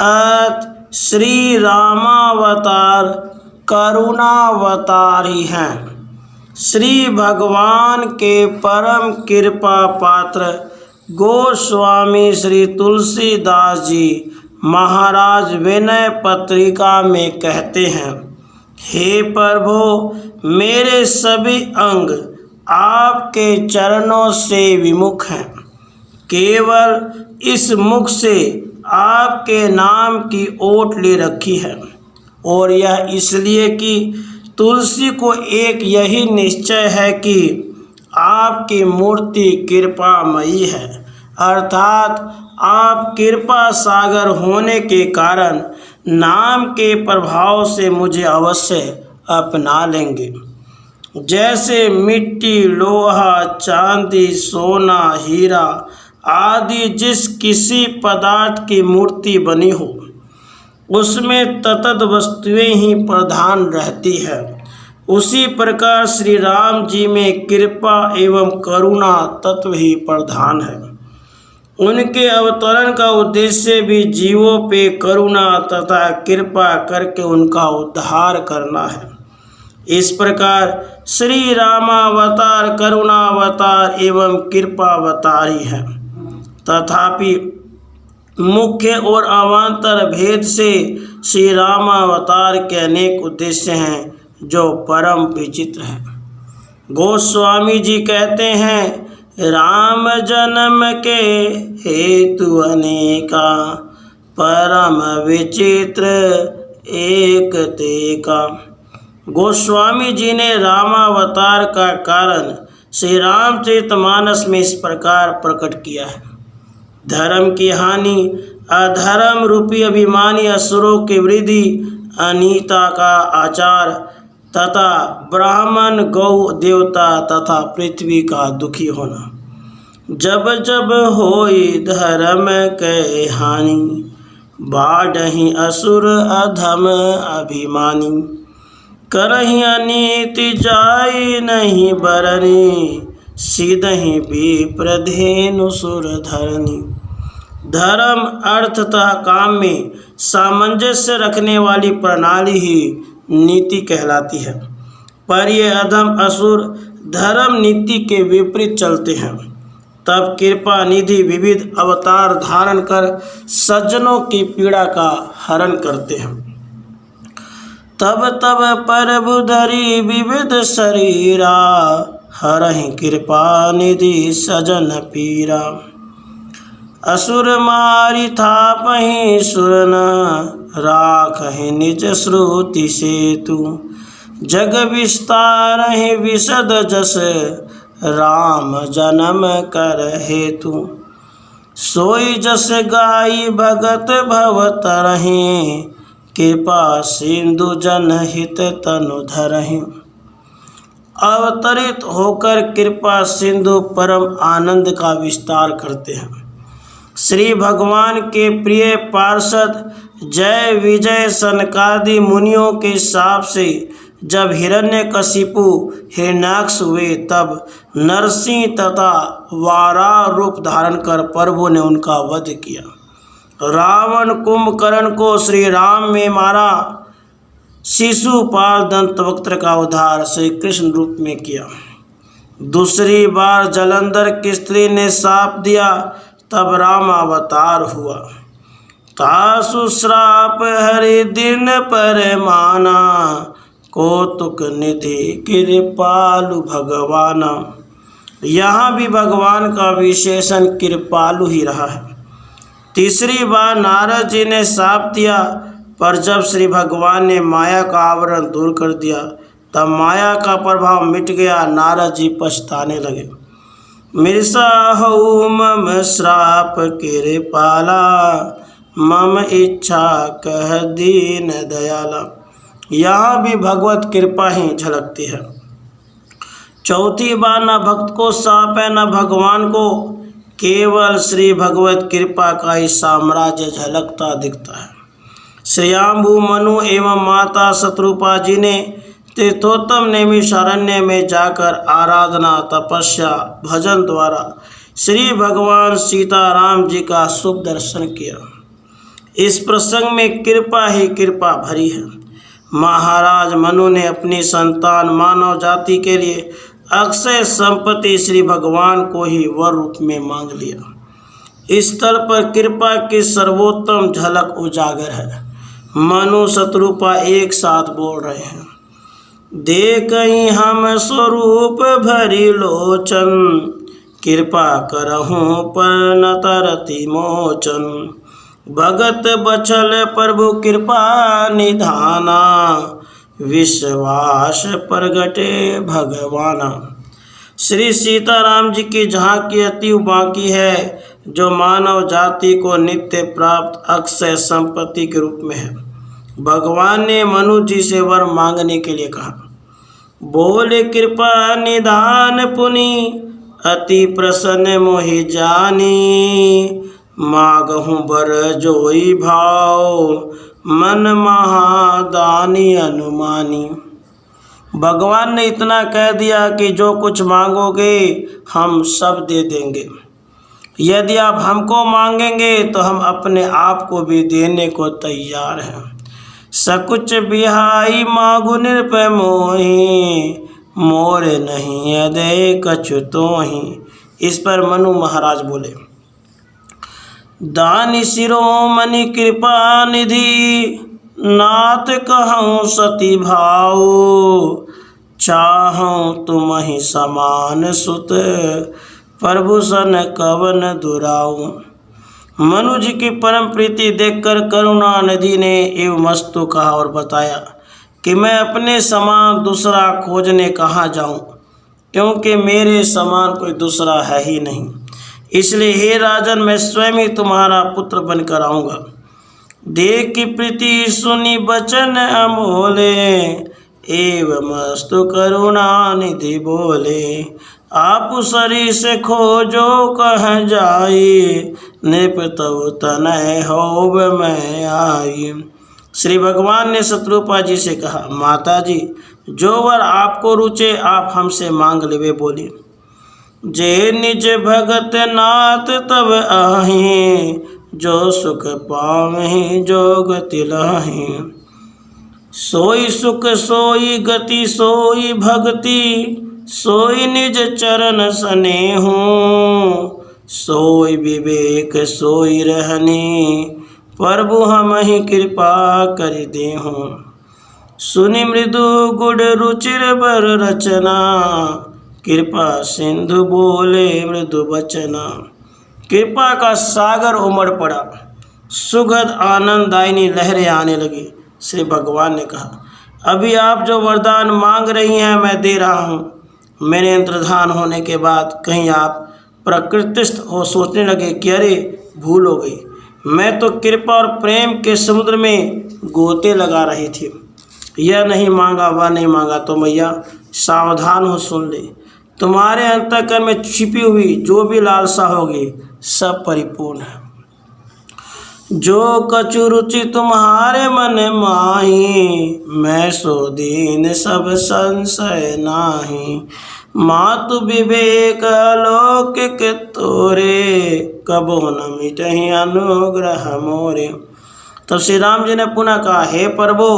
अत श्री रामावतार करुणावतार ही हैं। श्री भगवान के परम कृपा पात्र गोस्वामी श्री तुलसीदास जी महाराज विनय पत्रिका में कहते हैं, हे प्रभु, मेरे सभी अंग आपके चरणों से विमुख हैं। केवल इस मुख से आपके नाम की ओट ले रखी है, और यह इसलिए कि तुलसी को एक यही निश्चय है कि आपकी मूर्ति कृपामयी है, अर्थात आप कृपा सागर होने के कारण नाम के प्रभाव से मुझे अवश्य अपना लेंगे। जैसे मिट्टी, लोहा, चांदी, सोना, हीरा आदि जिस किसी पदार्थ की मूर्ति बनी हो, उसमें तत्त वस्तुएं ही प्रधान रहती है, उसी प्रकार श्री राम जी में कृपा एवं करुणा तत्व ही प्रधान है। उनके अवतरण का उद्देश्य भी जीवों पे करुणा तथा कृपा करके उनका उद्धार करना है। इस प्रकार श्री रामावतार करुणावतार एवं कृपावतार ही हैं। तथापि मुख्य और अवान्तर भेद से श्री रामावतार के अनेक उद्देश्य हैं जो परम विचित्र हैं। गोस्वामी जी कहते हैं, राम जन्म के हेतु अनेका, परम विचित्र एक तेका। गोस्वामी जी ने रामावतार का कारण श्री रामचरितमानस में इस प्रकार प्रकट किया है। धर्म की हानि, अधर्म रूपी अभिमानी असुरों की वृद्धि, अनीता का आचार तथा ब्राह्मण, गौ, देवता तथा पृथ्वी का दुखी होना। जब जब होई धर्म के हानि, बाढ़हि असुर अधम अभिमानी। करहि अनीति जाई नहीं बरनी, सीधहि विप्रधेनु सुर धरनी। धर्म, अर्थ तथा काम में सामंजस्य रखने वाली प्रणाली ही नीति कहलाती है, पर ये अधम असुर धर्म नीति के विपरीत चलते हैं। तब कृपा निधि विविध अवतार धारण कर सज्जनों की पीड़ा का हरण करते हैं। तब तब प्रभु धरि विविध शरीरा, हरहि कृपा निधि सजन पीरा। असुर मारि थापहि सुरन, राखहि निज श्रुति सेतु। जग विस्तारहि विशद जस, राम जन्म कर हेतु। सोई जस गाई भगत भव तरहि, कृपा सिंधु जनहित तनु धरहि। अवतरित होकर कृपा सिंधु परम आनंद का विस्तार करते हैं। श्री भगवान के प्रिय पार्षद जय विजय सनकादि मुनियों के शाप से जब हिरण्यकशिपु हिरण्याक्ष हुए, तब नरसिंह तथा वाराह रूप धारण कर प्रभु ने उनका वध किया। रावण कुंभकर्ण को श्री राम में मारा। शिशुपाल दंतवक्त्र का उद्धार श्री कृष्ण रूप में किया। दूसरी बार जलंधर की स्त्री ने शाप दिया, तब राम अवतार हुआ। तासु श्राप हरि दिन पर माना, कौतुक निधि कृपालु भगवाना। यहाँ भी भगवान का विशेषण कृपालु ही रहा है। तीसरी बार नारद जी ने शाप दिया, पर जब श्री भगवान ने माया का आवरण दूर कर दिया, तब माया का प्रभाव मिट गया। नारद जी पछताने लगे। मृषा हऊ मम श्राप कृपाला, मम इच्छा कह दीन दयाला। यहाँ भी भगवत कृपा ही झलकती है। चौथी बार न भक्त को शाप है न भगवान को, केवल श्री भगवत कृपा का ही साम्राज्य झलकता दिखता है। श्रेयांबु मनु एवं माता शत्रुपा जी ने तीर्थोत्तम नैमिषारण्य में जाकर आराधना, तपस्या, भजन द्वारा श्री भगवान सीताराम जी का शुभ दर्शन किया। इस प्रसंग में कृपा ही कृपा भरी है। महाराज मनु ने अपनी संतान मानव जाति के लिए अक्षय संपत्ति श्री भगवान को ही वर रूप में मांग लिया। इस स्थल पर कृपा की सर्वोत्तम झलक उजागर है। मनु शत्रुपा एक साथ बोल रहे हैं। देखहि हम स्वरूप भरी लोचन, कृपा करहूँ पर न तरति मोचन। भगत बचल प्रभु कृपा निधाना, विश्वास प्रगटे भगवाना। श्री सीताराम जी की झांकी अति बाकी है, जो मानव जाति को नित्य प्राप्त अक्षय संपत्ति के रूप में है। भगवान ने मनु जी से वर मांगने के लिए कहा। बोले कृपा निधान पुनि, अति प्रसन्न मोहि जानी। मागहूँ बर जोई भाव, मन महादानी अनुमानी। भगवान ने इतना कह दिया कि जो कुछ मांगोगे हम सब दे देंगे। यदि आप हमको मांगेंगे तो हम अपने आप को भी देने को तैयार हैं। सकुच बिहाई मागु निरपय मोहि, मोर नहीं अदय कछु तोहि। इस पर मनु महाराज बोले। दानी शिरोमणि कृपा निधि, नाथ कहूँ सती भाव। चाहूँ तुम्हि समान सुत, प्रभु सन कवन दुराऊ। मनु जी की परम प्रीति देखकर करुणा निधि ने एवं मस्तु कहा और बताया कि मैं अपने समान दूसरा खोजने कहाँ जाऊँ, क्योंकि मेरे समान कोई दूसरा है ही नहीं। इसलिए हे राजन, मैं स्वयं ही तुम्हारा पुत्र बनकर आऊँगा। देख की प्रीति सुनी बचन अमोले, एवं मस्तु करुणा निधि बोले। आप सरी से खोजो कह जाई, नृप तव तनय होब मैं आई। श्री भगवान ने शत्रुपा जी से कहा, माता जी, जो वर आपको रुचे आप हमसे मांग लेवे। बोली। जे निज भगत नाथ तब आही, जो सुख पावहि जो गति लाही। सोई सुख सोई गति सोई भक्ति, सोई निज चरण स्नेहु। सोई विवेक सोई रहनी, प्रभु हम ही कृपा कर देहु। सुनि मृदु गुड रुचिर बर रचना, कृपा सिंधु बोले मृदु बचना। कृपा का सागर उमड़ पड़ा, सुखद आनंददायिनी लहरें आने लगी। श्री भगवान ने कहा, अभी आप जो वरदान मांग रही हैं मैं दे रहा हूँ। मेरे अंतर्धान होने के बाद कहीं आप प्रकृतिस्थ हो सोचने लगे कि अरे भूल हो गई, मैं तो कृपा और प्रेम के समुद्र में गोते लगा रही थी। यह नहीं मांगा वह नहीं मांगा, तो मैया सावधान हो सुन ले। तुम्हारे अंतःकरण में छिपी हुई जो भी लालसा होगी सब परिपूर्ण है। जो कछु रुचि तुम्हारे मन माही, मैं सो दीन सब संशय नाही। मातु विवेक अलौकिक तोरे, कबो न मिटहि अनुग्रह मोरे। तब श्री राम जी ने पुनः कहा, हे प्रभु,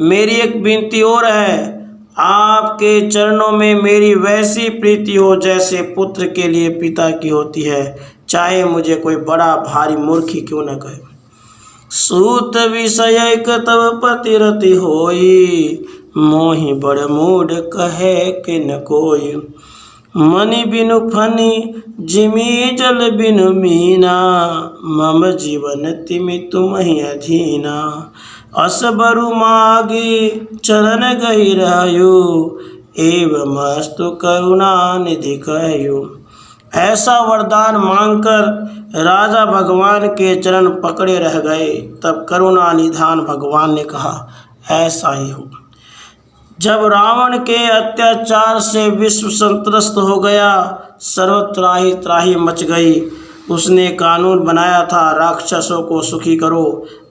मेरी एक विनती और है। आपके चरणों में मेरी वैसी प्रीति हो जैसे पुत्र के लिए पिता की होती है, चाहे मुझे कोई बड़ा भारी मूर्खी क्यों न कहे। सूत विषय तब पतिरति होई, मोहि बड़ मूड कहे किन कोई। मणि बिनु फनी जिमी जल बिनु मीना, मम जीवन तिमि तुम्हि अधीना। अस बरु मागी चरण गहिरायु, एवं मस्तु करुणा निधि कहयु। ऐसा वरदान मांगकर राजा भगवान के चरण पकड़े रह गए। तब करुणा निधान भगवान ने कहा, ऐसा ही हो। जब रावण के अत्याचार से विश्व संत्रस्त हो गया, सर्वत्राही त्राही मच गई। उसने कानून बनाया था, राक्षसों को सुखी करो,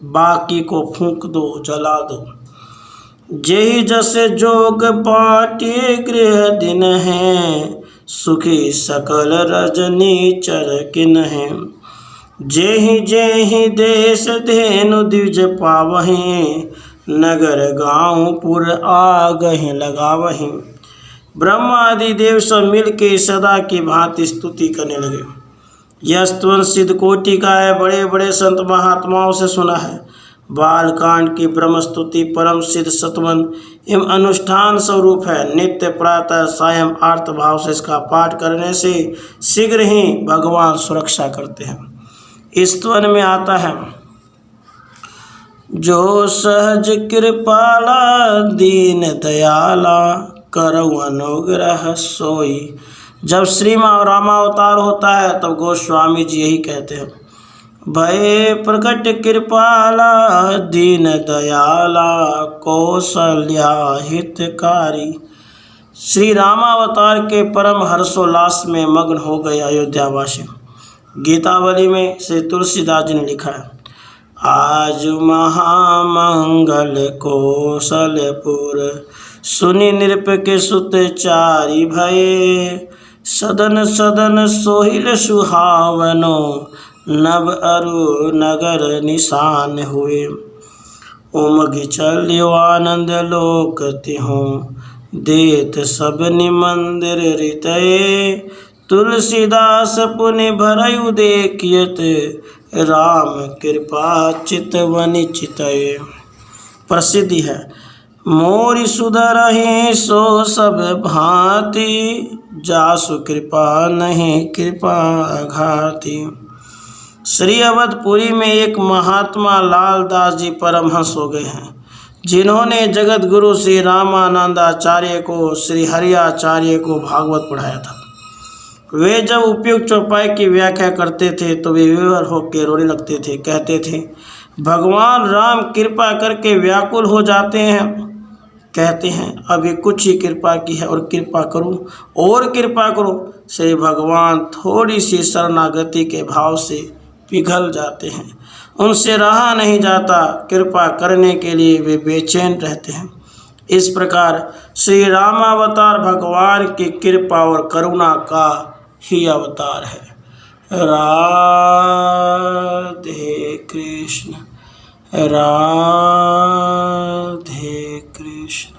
बाकी को फूंक दो, जला दो। जेहि जसे जोग बाटे गृह दिन है, सुखी सकल रजनी चर किन है। जेहि देश धेनु द्विज पावहीं, नगर गाँव पुर आगहि लगावहीं। ब्रह्मा आदि देव सब मिल के सदा की भांति स्तुति करने लगे। यह स्तवन सिद्ध कोटि का है, बड़े बड़े संत महात्माओं से सुना है। बालकांड की ब्रह्म स्तुति परम सिद्ध सतवन एवं अनुष्ठान स्वरूप है। नित्य प्रातः सायं आर्त भाव से इसका पाठ करने से शीघ्र ही भगवान सुरक्षा करते हैं। इस स्तवन में आता है, जो सहज कृपाला दीन दयाला, करऊ अनुग्रह सोई। जब श्री रामावतार होता है तब गोस्वामी जी यही कहते हैं, भय प्रकट कृपाला दीन दयाला, कौशल्या हितकारी। श्री रामावतार के परम हर्षोल्लास में मग्न हो गए अयोध्यावासी। गीतावली में श्री तुलसीदास जी ने लिखा है, आज महामंगल कौशलपुर, सुनि नृप के सुत चारि भये। सदन सदन सोहिल सुहावनो, नभ अरु नगर निशान हुए। उमगि चलियो आनंद लोक तिहुँ, देत सब निमंदिर रितये। तुलसीदास पुनि भरयु देखियत, राम कृपा चितवनि चितये। प्रसिद्धि है, मोरि सुधरहि सो सब भांति, जासु कृपा नहीं कृपा घाति। श्री अवधपुरी में एक महात्मा लालदास जी परमहंस हो गए हैं, जिन्होंने जगत गुरु श्री रामानंदाचार्य को, श्री हरियाचार्य को भागवत पढ़ाया था। वे जब उपयुक्त चौपाई की व्याख्या करते थे तो वे विवल होकर रोने लगते थे। कहते थे, भगवान राम कृपा करके व्याकुल हो जाते हैं, कहते हैं अभी कुछ ही कृपा की है और कृपा करूं और कृपा करो। श्री भगवान थोड़ी सी शरणागति के भाव से पिघल जाते हैं, उनसे रहा नहीं जाता। कृपा करने के लिए वे बेचैन रहते हैं। इस प्रकार श्री रामावतार भगवान की कृपा और करुणा का ही अवतार है। राधे कृष्ण, राधे कृष्ण।